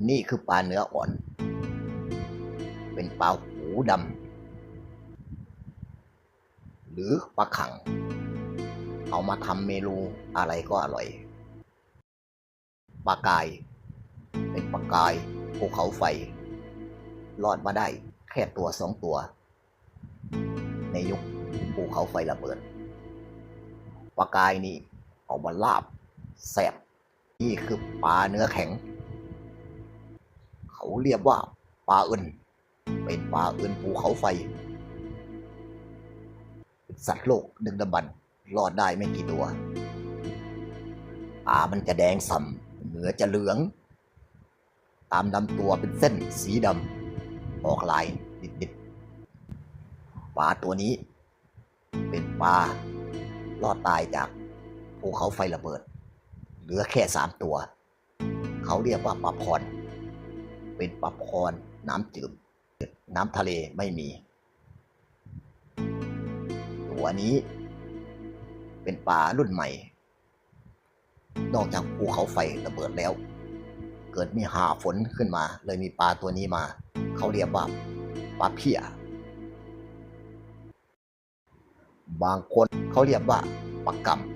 นี่คือปลาเนื้ออ่อนเป็นปลาหูดำหรือปลาขังเอามาทำเมนูอะไรก็อร่อยปลากายเป็นปลากายภูเขาไฟรอดมาได้แค่ตัว2 ตัวในยุคภูเขาไฟระเบิดปลากายนี่เอามาลาบแซ่บนี่คือปลาเนื้อแข็งเขาเรียกว่าปลาอึ่นเป็นปลาอึ่นภูเขาไฟสัตว์โลกดึกดำบรรพ์รอดได้ไม่กี่ตัวตามันจะแดงส่ำเนื้อจะเหลืองตามลำตัวเป็นเส้นสีดำออกลายดิบๆปลาตัวนี้เป็นปลารอดตายจากภูเขาไฟระเบิดเหลือแค่3 ตัวเขาเรียกว่าปลาพรเป็นปลาพรน้ำจืดน้ำทะเลไม่มีตัวนี้เป็นปลารุ่นใหม่นอกจากภูเขาไฟระเบิดแล้วเกิดมีฝนขึ้นมาเลยมีปลาตัวนี้มาเขาเรียกว่าปลาเพี้ยบางคนเขาเรียกว่าปลาก่ำ